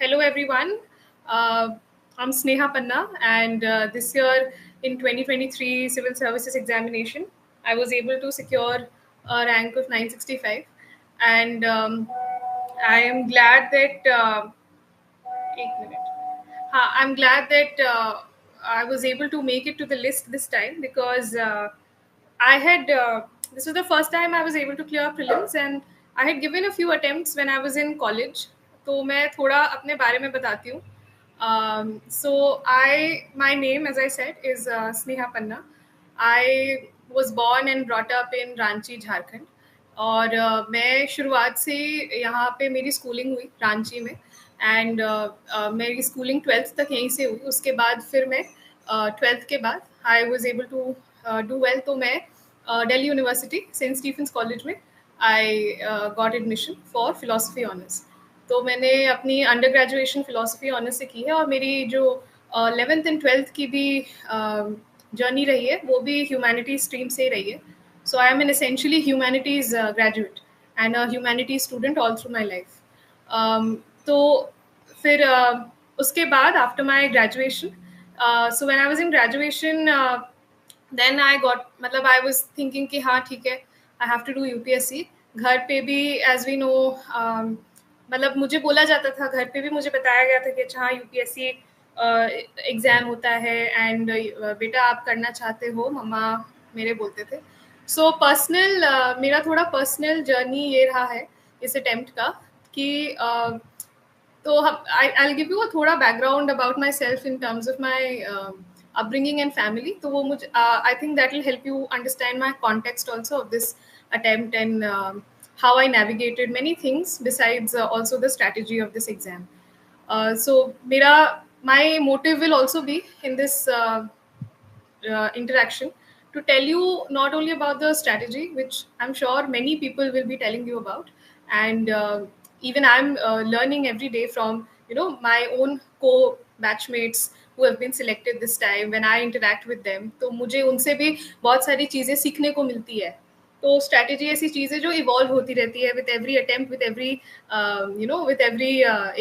Hello, everyone. I'm Sneha Panna, and this year in 2023 Civil Services Examination, I was able to secure a rank of 965, and I am glad that. एक minute. I'm glad that I was able to make it to the list this time because I had this was the first time I was able to clear prelims, and I had given a few attempts when I was in college. तो मैं थोड़ा अपने बारे में बताती हूँ. So my name, as I said, is Sneha Panna. I was born and brought up in Ranchi, Jharkhand. और मैं शुरुआत से यहाँ पे मेरी स्कूलिंग हुई रांची में. एंड मेरी स्कूलिंग 12th तक यहीं से हुई. उसके बाद फिर मैं 12th के बाद I was able to do well. तो मैं Delhi university Saint Stephen's college में I got admission for philosophy honours. तो मैंने अपनी अंडर ग्रेजुएशन फिलोसफी ऑनर्स से की है, और मेरी जो 11th एंड 12th की भी जर्नी रही है वो भी ह्यूमैनिटीज स्ट्रीम से रही है. So I am an essentially humanities graduate and a humanities student all through my life. तो फिर उसके बाद after my graduation, so when I was in graduation then I got, मतलब आई वाज थिंकिंग कि हाँ ठीक है, I have to do UPSC. घर पे भी एज वी नो, मतलब मुझे बोला जाता था, घर पे भी मुझे बताया गया था कि अच्छा हाँ यूपीएससी एग्ज़ाम होता है एंड बेटा आप करना चाहते हो, मम्मा मेरे बोलते थे. सो पर्सनल मेरा थोड़ा पर्सनल जर्नी ये रहा है इस अटेम्प्ट का कि तो I'll give you a थोड़ा background about my self in terms of my upbringing and family. तो वो मुझे I think that will help you understand my context also of this attempt and how I navigated many things besides also the strategy of this exam. So my motive will also be in this interaction to tell you not only about the strategy, which I'm sure many people will be telling you about, and even I'm learning every day from my own co-batchmates who have been selected this time. When I interact with them, तो मुझे उनसे भी बहुत सारी चीज़ें सीखने को मिलती है. तो स्ट्रैटेजी ऐसी चीज़ है जो इवॉल्व होती रहती है with every attempt, with every with every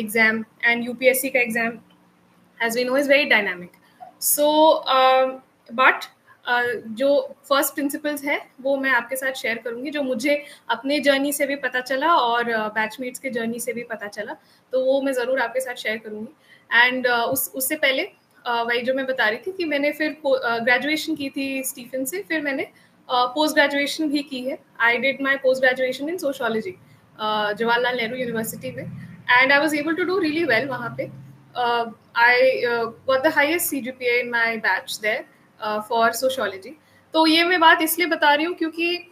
exam. And UPSC का exam as we know is very dynamic. So but जो फर्स्ट प्रिंसिपल्स है वो मैं आपके साथ शेयर करूंगी, जो मुझे अपने जर्नी से भी पता चला और बैचमेट्स के जर्नी से भी पता चला, तो वो मैं ज़रूर आपके साथ शेयर करूंगी. एंड उससे पहले वही जो मैं बता रही थी कि मैंने फिर ग्रेजुएशन की थी स्टीफन से, फिर मैंने पोस्ट ग्रेजुएशन भी की है. I did my post graduation in sociology Jawaharlal Nehru university में, and I was able to do really well वहाँ पे. I got the highest CGPA in my batch there for sociology. तो ये मैं बात इसलिए बता रही हूँ क्योंकि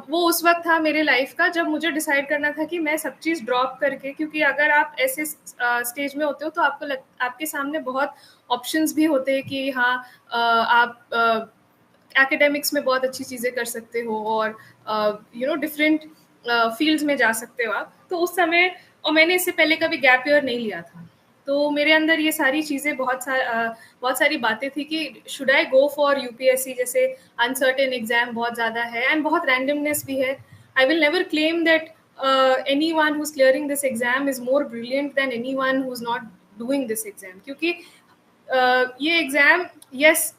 वो उस वक्त था मेरे लाइफ का जब मुझे डिसाइड करना था कि मैं सब चीज़ ड्रॉप करके, क्योंकि अगर आप ऐसे स्टेज में होते हो तो आपके सामने बहुत ऑप्शंस भी होते हैं कि हाँ आप एकेडमिक्स में बहुत अच्छी चीज़ें कर सकते हो और डिफरेंट फील्ड्स में जा सकते हो आप. तो उस समय, और मैंने इससे पहले कभी गैप ईयर नहीं लिया था, तो मेरे अंदर ये सारी चीज़ें बहुत सारी बातें थी कि should I go for UPSC, जैसे अनसर्टेन एग्जाम बहुत ज़्यादा है एंड बहुत रैंडमनेस भी है. I will never claim that anyone who's clearing this exam is more brilliant than anyone who's not doing this exam, क्योंकि ये exam, yes,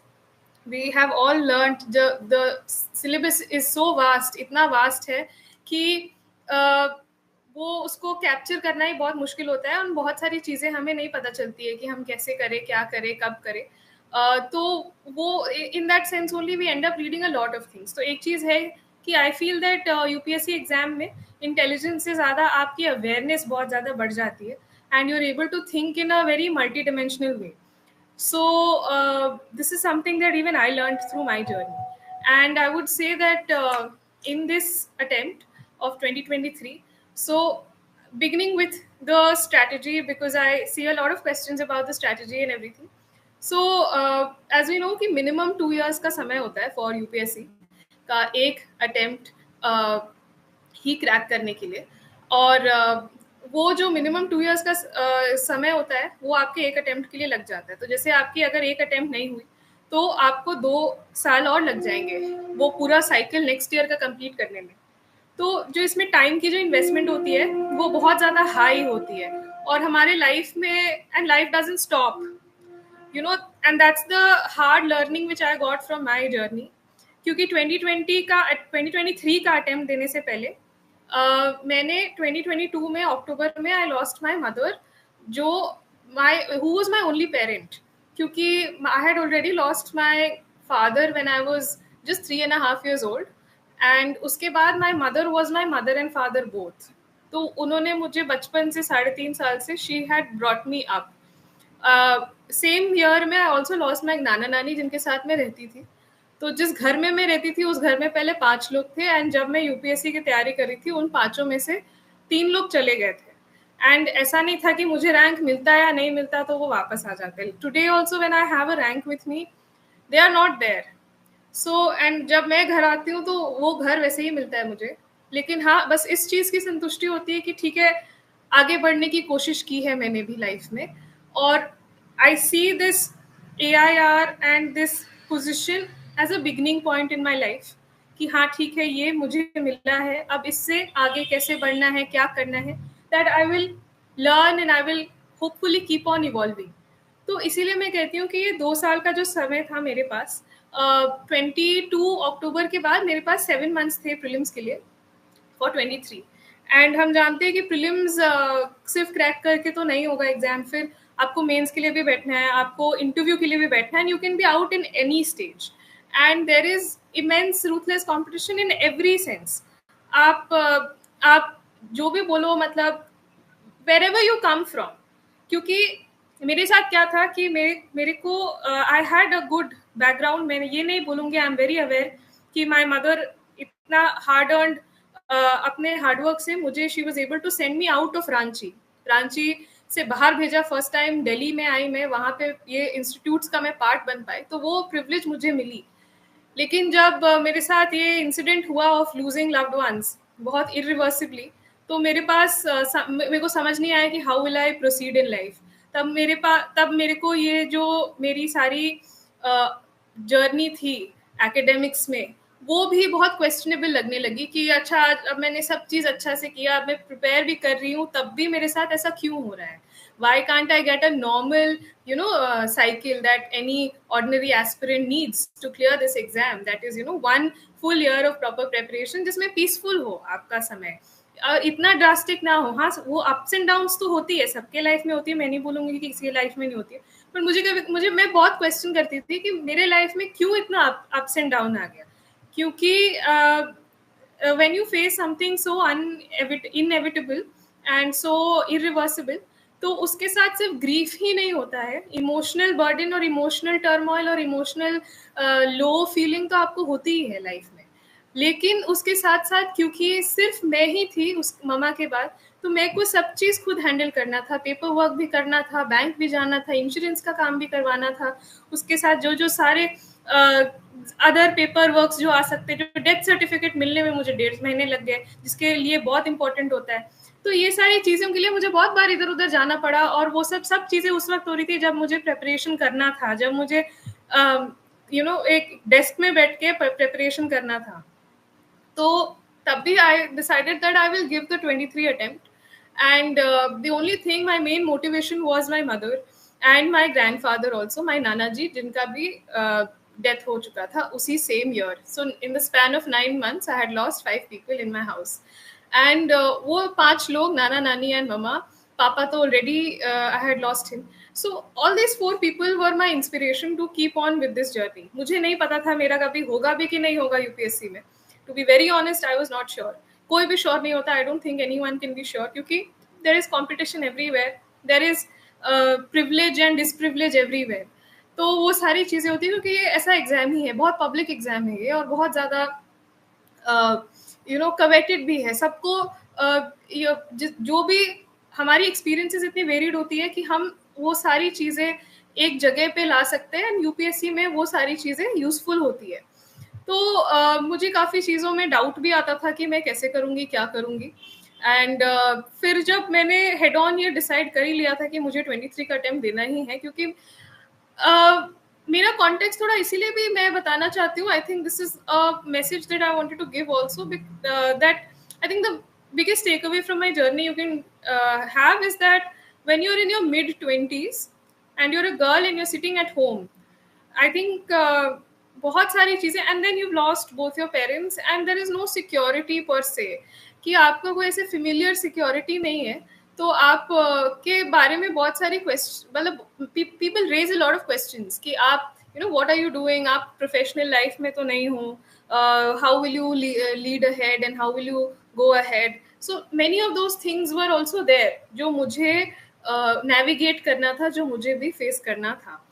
we have all learned the syllabus is so vast, इतना vast है कि वो उसको capture करना ही बहुत मुश्किल होता है, और बहुत सारी चीज़ें हमें नहीं पता चलती है कि हम कैसे करें, क्या करें, कब करें. तो वो in that sense only we end up reading a lot of things. तो एक चीज़ है कि I feel that UPSC exam में इंटेलिजेंस से ज़्यादा आपकी अवेयरनेस बहुत ज़्यादा बढ़ जाती है, and you are able to think in a very multidimensional way. So this is something that even I learned through my journey, and I would say that in this attempt of 2023, so beginning with the strategy, because I see a lot of questions about the strategy and everything. So as we know कि minimum 2 years का समय होता है for UPSC का एक attempt ही crack करने के लिए, और वो जो मिनिमम 2 इयर्स का समय होता है वो आपके एक अटेम्प्ट के लिए लग जाता है. तो जैसे आपकी अगर एक अटेम्प्ट नहीं हुई तो आपको 2 साल और लग जाएंगे वो पूरा साइकिल नेक्स्ट ईयर का कंप्लीट करने में. तो जो इसमें टाइम की जो इन्वेस्टमेंट होती है वो बहुत ज़्यादा हाई होती है, और हमारे लाइफ में, and life doesn't stop, you know, and that's the hard learning which I got from my journey. क्योंकि 2023 का अटेम्प्ट देने से पहले मैंने 2022 में अक्टूबर में आई लॉस्ट माई मदर, जो who was my only parent. क्योंकि I had already lost my father when I was just 3.5 years old, and उसके बाद my mother was my mother and father both. तो उन्होंने मुझे बचपन से 3.5 साल से she had brought me up. Same year में आई ऑल्सो लॉस्ट माई नाना नानी, जिनके साथ में रहती थी। तो जिस घर में मैं रहती थी उस घर में पहले 5 लोग थे, एंड जब मैं यूपीएससी की तैयारी कर रही थी उन 5 में से 3 लोग चले गए थे। एंड ऐसा नहीं था कि मुझे रैंक मिलता या नहीं मिलता तो वो वापस आ जाते। Today also when I have a rank with me, they are not there. So and जब मैं घर आती हूँ तो वो घर वैसे ही मिलता है मुझे। लेकिन हाँ, बस इस चीज़ की संतुष्टि होती है कि ठीक है, आगे बढ़ने की कोशिश की है मैंने भी लाइफ में, और I see this AIR and this position as a beginning point in my life, कि हाँ ठीक है, ये मुझे मिला है, अब इससे आगे कैसे बढ़ना है, क्या करना है, that I will learn and I will hopefully keep on evolving. तो इसीलिए मैं कहती हूँ कि ये 2 साल का जो समय था मेरे पास, 22 अक्टूबर के बाद मेरे पास 7 months थे प्रीलिम्स के लिए फॉर 23। एंड हम जानते हैं कि प्रीलिम्स सिर्फ क्रैक करके तो नहीं होगा एग्जाम, फिर आपको मेंस के लिए भी बैठना है, आपको इंटरव्यू के लिए भी बैठना है, and you can be out in any stage, and there is immense ruthless competition in every sense. आप जो भी बोलो, मतलब wherever you come from। क्योंकि मेरे साथ क्या था कि मेरे को I had a good background. मैं ये नहीं बोलूँगी, आई एम वेरी अवेयर कि माई मदर इतना हार्ड अर्नड अपने हार्डवर्क से मुझे, she was able to send me out of Ranchi. Ranchi से बाहर भेजा, फर्स्ट टाइम दिल्ली में आई मैं, वहाँ पे ये इंस्टीट्यूट्स का मैं पार्ट बन पाई, तो वो प्रिविलेज मुझे मिली। लेकिन जब मेरे साथ ये इंसिडेंट हुआ ऑफ लूजिंग लव्ड वंस बहुत इरिवर्सिबली, तो मेरे पास मेरे को समझ नहीं आया कि how will I proceed in life. तब मेरे को ये जो मेरी सारी जर्नी थी एकेडमिक्स में, वो भी बहुत क्वेश्चनेबल लगने लगी कि अच्छा, अब मैंने सब चीज़ अच्छा से किया, अब मैं प्रिपेयर भी कर रही हूँ, तब भी मेरे साथ ऐसा क्यों हो रहा है? Why can't I get a normal, cycle that any ordinary aspirant needs to clear this exam? That is, 1 full year of proper preparation, जिसमें peaceful हो आपका समय, और इतना ड्रास्टिक ना हो। हाँ, वो अप्स एंड डाउन्स तो होती है, सबके लाइफ में होती है, मैं नहीं बोलूँगी कि किसी लाइफ में नहीं होती है, पर मैं बहुत क्वेश्चन करती थी कि मेरे लाइफ में क्यों इतना अप्स एंड डाउन आ गया। क्योंकि when you face something so inevitable and so irreversible, तो उसके साथ सिर्फ ग्रीफ ही नहीं होता है, इमोशनल बर्डन और इमोशनल टर्मोइल और इमोशनल लो फीलिंग तो आपको होती ही है लाइफ में। लेकिन उसके साथ साथ क्योंकि सिर्फ मैं ही थी उस ममा के बाद, तो मेरे को सब चीज़ खुद हैंडल करना था, पेपर वर्क भी करना था, बैंक भी जाना था, इंश्योरेंस का काम भी करवाना था, उसके साथ जो जो सारे अदर पेपर वर्क्स जो आ सकते, जो डेथ सर्टिफिकेट मिलने में मुझे 1.5 महीने लग गए, जिसके लिए बहुत इंपॉर्टेंट होता है। तो ये सारी चीज़ों के लिए मुझे बहुत बार इधर उधर जाना पड़ा, और वो सब चीज़ें उस वक्त हो रही थी जब मुझे प्रेपरेशन करना था, जब मुझे एक डेस्क में बैठ के प्रेपरेशन करना था। तो तब भी I decided that I will give the 23 attempt, and the only thing, my main motivation was my mother and my grand father also, my नाना जी, जिनका भी डेथ हो चुका था उसी same year. So in the span of 9 months I had lost 5 people in my house, and वो 5 लोग, नाना नानी एंड ममा, पापा तो already I had lost him. So all this 4 people were my inspiration to keep on with this journey. मुझे नहीं पता था मेरा कभी होगा भी कि नहीं होगा यूपीएससी में। To be very honest, I was not sure. कोई भी श्योर नहीं होता, I don't think anyone can be sure, क्योंकि there is competition everywhere, there is privilege and disprivilege everywhere. तो वो सारी चीज़ें होती है, क्योंकि ये ऐसा एग्जाम ही है, बहुत पब्लिक एग्जाम है ये, और बहुत ज़्यादा कवेटेड भी है। सबको जो भी हमारी एक्सपीरियंसेस इतनी वेरिड होती है कि हम वो सारी चीज़ें एक जगह पे ला सकते हैं, एंड यूपीएससी में वो सारी चीज़ें यूजफुल होती है। तो मुझे काफ़ी चीज़ों में डाउट भी आता था कि मैं कैसे करूँगी, क्या करूँगी, एंड फिर जब मैंने हेड ऑन ये डिसाइड कर ही लिया था कि मुझे 23 का अटेम्प्ट देना ही है, क्योंकि मेरा कॉन्टेक्स्ट थोड़ा इसीलिए भी मैं बताना चाहती हूँ। I think this is a message that I wanted to give also, that I think the biggest takeaway from my journey you can have is that when you're in your mid 20s and you're a girl and you're sitting at home, I think बहुत सारी चीज़ें, and then you lost both your parents and there is no security per se, कि आपका कोई ऐसे familiar security नहीं है, तो आप के बारे में बहुत सारी क्वेश्चन, मतलब people raise a lot of questions कि आप व्हाट आर यू डूइंग, आप प्रोफेशनल लाइफ में तो नहीं हो, how will you lead ahead and how will you go ahead. So many of those things were also there, जो मुझे navigate करना था, जो मुझे भी फेस करना था.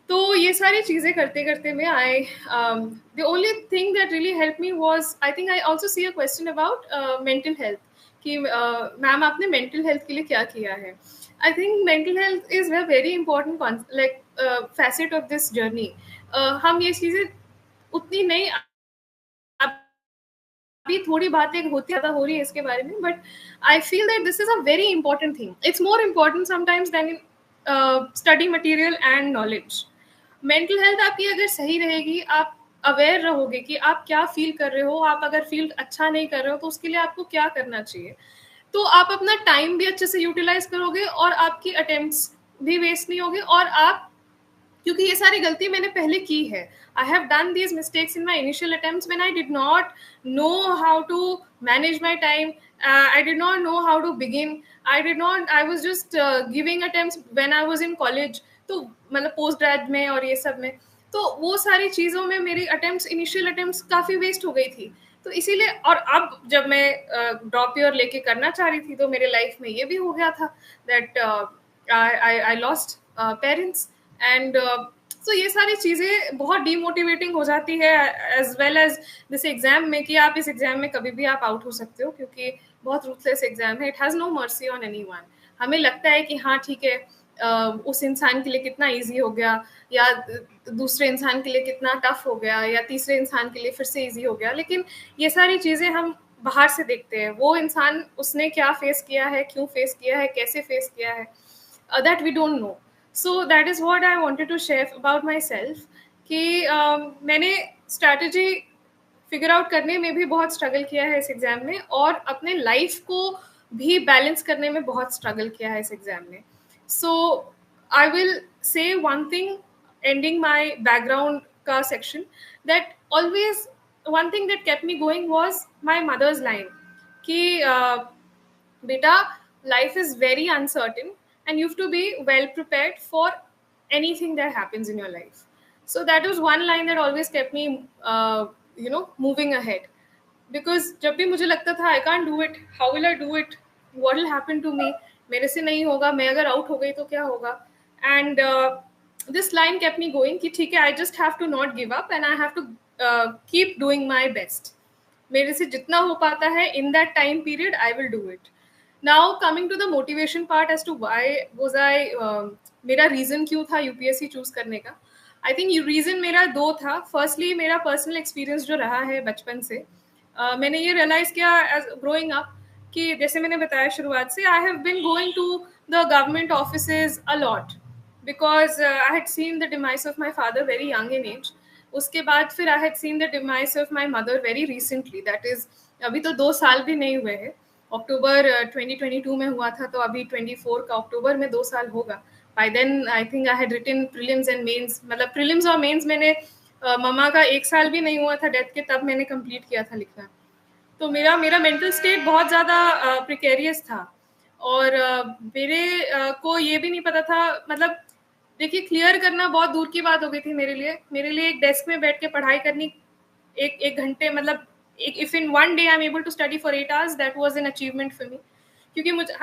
तो ये सारी चीज़ें करते करते में I, the only thing that really help me was, I think I also see a question about mental health, कि मैम आपने मेंटल हेल्थ के लिए क्या किया है. I think mental health is a very important like facet of this journey. हम ये चीज़ें उतनी नहीं, अभी थोड़ी बातें होती ज़्यादा हो रही है इसके बारे में, but I feel that this is a very important thing. It's more important sometimes than in study material and knowledge. Mental health आपकी अगर सही रहेगी, आप अवेयर रहोगे कि आप क्या फील कर रहे हो, आप अगर फील अच्छा नहीं कर रहे हो तो उसके लिए आपको क्या करना चाहिए, तो आप अपना टाइम भी अच्छे से यूटिलाइज करोगे और आपकी अटेम्प्ट्स भी वेस्ट नहीं होगे. और आप, क्योंकि ये सारी गलती मैंने पहले की है, I have done these mistakes in my initial attempts when I did not know how to manage my time, I did not know how to begin, I was just giving attempts when I was in college, तो मतलब post grade में और ये सब में, तो वो सारी चीज़ों में मेरी अटेम्प्ट्स, इनिशियल अटेम्प्ट्स काफ़ी वेस्ट हो गई थी. तो इसीलिए, और अब जब मैं ड्रॉप ईयर लेके करना चाह रही थी, तो मेरे लाइफ में ये भी हो गया था that I lost parents, and so ये सारी चीज़ें बहुत डीमोटिवेटिंग हो जाती है, as well as this exam में, कि आप इस एग्जाम में कभी भी आप आउट हो सकते हो, क्योंकि बहुत रूथलेस एग्जाम है. It has no mercy on anyone. हमें लगता है कि हाँ ठीक है, उस इंसान के लिए कितना इजी हो गया, या दूसरे इंसान के लिए कितना टफ हो गया, या तीसरे इंसान के लिए फिर से इजी हो गया, लेकिन ये सारी चीज़ें हम बाहर से देखते हैं. वो इंसान, उसने क्या फेस किया है, क्यों फेस किया है, कैसे फेस किया है, that we don't know. So that is what I wanted to share about myself, कि मैंने स्ट्रैटेजी फिगर आउट करने में भी बहुत स्ट्रगल किया है इस एग्ज़ाम में, और अपने लाइफ को भी बैलेंस करने में बहुत स्ट्रगल किया है इस एग्ज़ाम में. So I will say one thing ending my background का section, that always one thing that kept me going was my mother's line, कि बेटा, life is very uncertain and you have to be well prepared for anything that happens in your life. So that was one line that always kept me moving ahead, because जब भी मुझे लगता था I can't do it, how will I do it, what will happen to me, मेरे से नहीं होगा, मैं अगर आउट हो गई तो क्या होगा, and this line kept me going कि ठीक है, I just have to not give up and I have to keep doing my best. मेरे से जितना हो पाता है in that time period I will do it. Now coming to the motivation part as to why was I मेरा reason क्यों था UPSC choose करने का. आई थिंक रीज़न मेरा दो था. फर्स्टली मेरा पर्सनल एक्सपीरियंस जो रहा है बचपन से, मैंने ये रियलाइज़ किया एज ग्रोइंग अप, कि जैसे मैंने बताया शुरुआत से, I have been going to the government offices a lot, because I had seen the demise of my father very young in age. उसके बाद फिर I had seen the demise of my mother very recently, that is अभी तो 2 साल भी नहीं हुए हैं. अक्टूबर 2022 में हुआ था, तो अभी 24 का अक्टूबर में 2 साल होगा. By then I think I had written prelims and mains, मतलब प्रीलिम्स और मेंस मैंने मम्मा का 1 साल भी नहीं हुआ था डेथ के, तब मैंने कंप्लीट किया था लिखना. तो मेरा मेरा मेंटल स्टेट बहुत ज़्यादा प्रिकेरियस था, और मेरे को ये भी नहीं पता था, मतलब देखिए, क्लियर करना बहुत दूर की बात हो गई थी मेरे लिए. एक डेस्क में बैठ के पढ़ाई करनी, एक घंटे, मतलब if in one day I'm able to study for 8 hours, that was an achievement for me. क्योंकि मुझे,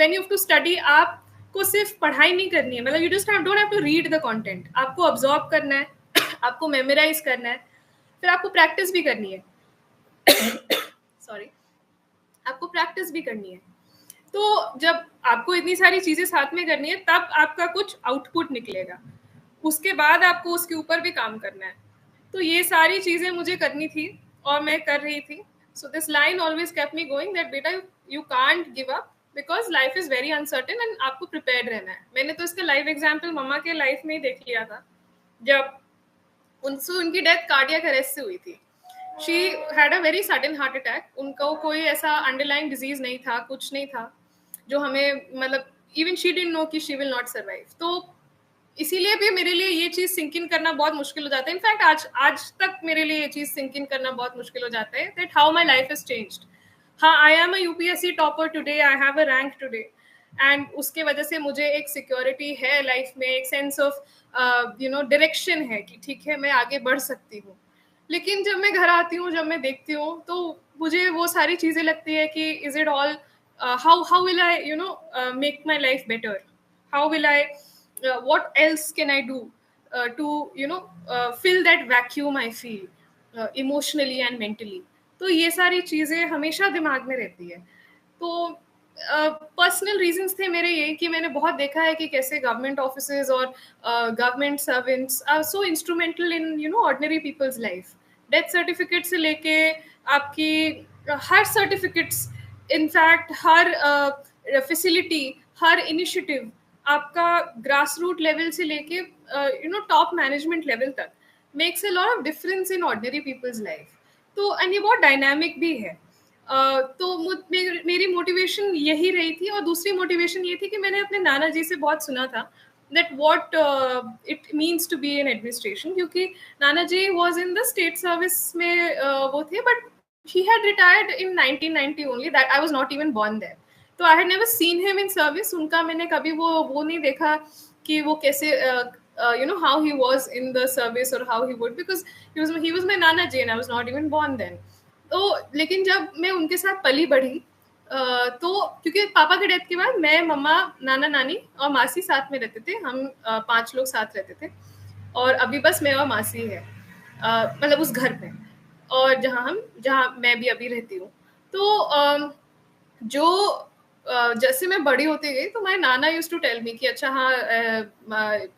when you have to study, आपको सिर्फ पढ़ाई नहीं करनी है, मतलब you just don't have to read the content, आपको absorb करना है, आपको memorize करना है, फिर आपको प्रैक्टिस भी करनी है. सॉरी, आपको प्रैक्टिस भी करनी है. तो जब आपको इतनी सारी चीजें साथ में करनी है, तब आपका कुछ आउटपुट निकलेगा, उसके बाद आपको उसके ऊपर भी काम करना है. तो ये सारी चीजें मुझे करनी थी और मैं कर रही थी. So this line always kept me going, that बेटा, you can't give up, because life is very uncertain and आपको प्रिपेयर्ड रहना है. मैंने तो इसका लाइव एग्जाम्पल मम्मा के लाइफ में ही देख लिया था, जब उनकी डेथ कार्डियक अरेस्ट से हुई थी. She had a very sudden heart attack. उनको कोई ऐसा अंडरलाइन डिजीज नहीं था, कुछ नहीं था जो हमें मतलब इवन शी डिडंट नो कि शी विल नॉट सर्वाइव. तो इसीलिए भी मेरे लिए ये चीज सिंक इन करना बहुत मुश्किल हो जाता है. इनफैक्ट आज आज तक मेरे लिए ये चीज सिंक इन करना बहुत मुश्किल हो जाता है that how my life is changed. हाँ, I am a UPSC topper today, I have a rank today, and उसके वजह से मुझे एक सिक्योरिटी है लाइफ में, एक सेंस ऑफ डायरेक्शन है कि ठीक है मैं आगे बढ़ सकती हूँ. लेकिन जब मैं घर आती हूँ, जब मैं देखती हूँ, तो मुझे वो सारी चीजें लगती है कि is it all, how will I make my life better, how will I, what else can I do to fill that vacuum I feel emotionally and mentally. तो ये सारी चीज़ें हमेशा दिमाग में रहती है. तो पर्सनल रीजंस थे मेरे ये कि मैंने बहुत देखा है कि कैसे गवर्नमेंट ऑफिसेज और government servants are so instrumental in ordinary people's life. Death certificate से लेके आपकी हर सर्टिफिकेट्स, इनफैक्ट हर फैसिलिटी, हर इनिशिएटिव आपका ग्रास रूट लेवल से लेके टॉप मैनेजमेंट लेवल तक makes a lot of difference in ordinary people's life. तो एंड ये बहुत डायनामिक भी है. तो मेरी मोटिवेशन यही रही थी. और दूसरी मोटिवेशन ये थी कि मैंने अपने नाना जी से बहुत सुना था that what it means to be in administration, क्योंकि नाना जी was in the state service में वो थे, but he had retired in 1990 only, that I was not even born there. तो I had never seen him in service. उनका मैंने कभी वो नहीं देखा कि वो कैसे how he was in the service or how he would, because he was my nana ji and I was not even born then. तो लेकिन जब मैं उनके साथ पली बढ़ी, तो क्योंकि पापा के डेथ के बाद मैं, मम्मा, नाना नानी और मासी साथ में रहते थे. हम 5 लोग साथ रहते थे, और अभी बस मैं और मासी है, मतलब उस घर पे, और जहाँ मैं भी अभी रहती हूँ. तो जो जैसे मैं बड़ी होती गई, तो my Nana used to tell me कि अच्छा हाँ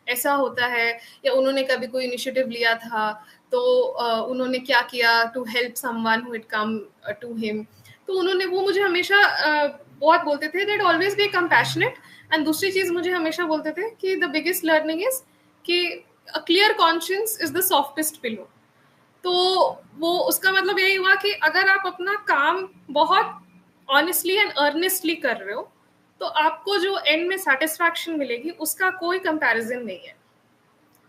ऐसा होता है, या उन्होंने कभी कोई इनिशिएटिव लिया था तो उन्होंने क्या किया to help someone who had come to him. तो उन्होंने वो मुझे हमेशा बहुत बोलते थे that always be compassionate. And दूसरी चीज मुझे हमेशा बोलते थे कि द बिगेस्ट लर्निंग इज कि a clear conscience is the softest pillow. तो वो उसका मतलब यही हुआ कि अगर आप अपना काम बहुत ऑनेस्टली एंड अर्नेस्टली कर रहे हो, तो आपको जो एंड में सेटिस्फैक्शन मिलेगी उसका कोई कंपैरिजन नहीं है.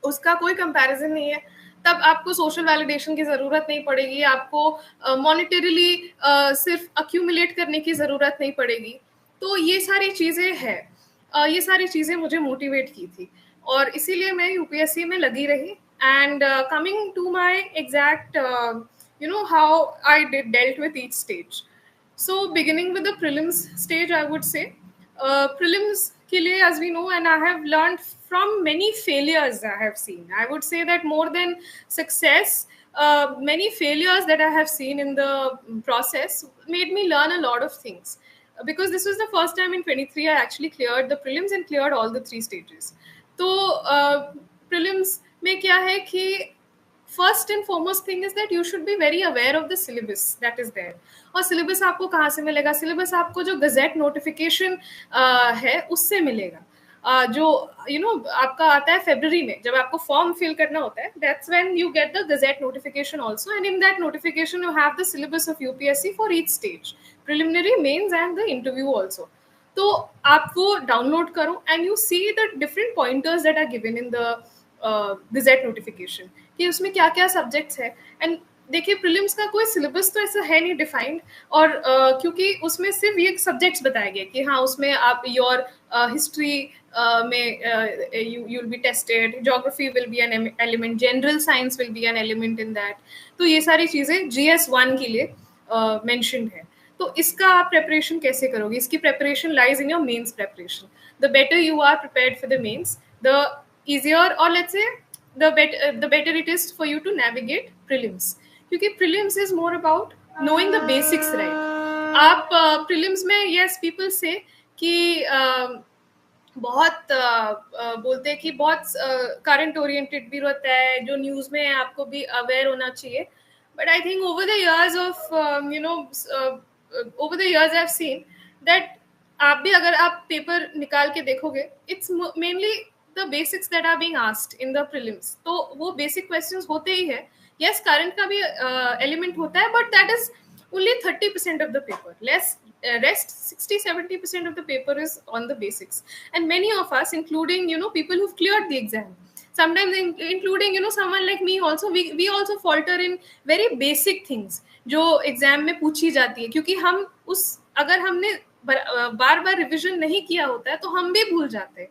उसका कोई कंपैरिजन नहीं है. तब आपको सोशल वैलिडेशन की ज़रूरत नहीं पड़ेगी, आपको मॉनिटरीली सिर्फ अक्यूमुलेट करने की ज़रूरत नहीं पड़ेगी. तो ये सारी चीज़ें हैं, ये सारी चीज़ें मुझे मोटिवेट की थी, और इसीलिए मैं यूपीएससी में लगी रही. And coming to my exact how I dealt with each stage. So beginning with the prelims stage, I would say prelims के लिए, as we know, and I have learned from many failures I have seen. I would say that more than success, many failures that I have seen in the process made me learn a lot of things. Because this was the first time in 23 I actually cleared the prelims and cleared all the 3 stages. तो prelims में क्या है कि first and foremost thing is that you should be very aware of the syllabus that is there. और syllabus आपको कहाँ से मिलेगा? सिलेबस आपको जो गजेट नोटिफिकेशन है उससे मिलेगा. जो आपका आता है फरवरी में, जब आपको फॉर्म फिल करना होता है, that's when you get the gazette notification also, and in that notification you have the syllabus of UPSC for each stage, preliminary, mains and the interview also. तो आप वो डाउनलोड करो and you see the different pointers that are given in the gazette notification कि उसमें क्या क्या subjects है. And देखिए, प्रीलिम्स का कोई सिलेबस तो ऐसा है नहीं डिफाइंड, और क्योंकि उसमें सिर्फ ये सब्जेक्ट्स बताए गए कि हाँ उसमें आप योर हिस्ट्री में you will be tested, geography will be an element, general science will be an element in that. तो ये सारी चीज़ें GS1 के लिए मेंशन्ड है. तो इसका आप प्रेपरेशन कैसे करोगे? इसकी preparation lies in your mains preparation. The better you are prepared for the mains, the easier, or let's say the better it is for you to navigate prelims. क्योंकि prelims is more about knowing the basics, right? आप prelims में yes people say कि बहुत बोलते हैं कि बहुत current oriented भी रहता है, जो न्यूज़ में आपको भी अवेयर होना चाहिए. But I think over the years of over the years I have seen that आप भी अगर आप पेपर निकाल के देखोगे, it's mainly the basics that are being asked in the prelims. तो वो basic questions होते ही है. Yes, current का भी element होता है, but that is only 30% of the paper. rest 60-70% of the paper is on the basics. And many of us, including people who've cleared the exam, sometimes including someone like me also, we also falter in very basic things जो exam में पूछी जाती है, क्योंकि हम उस अगर हमने बार बार रिवीजन नहीं किया होता है तो हम भी भूल जाते हैं.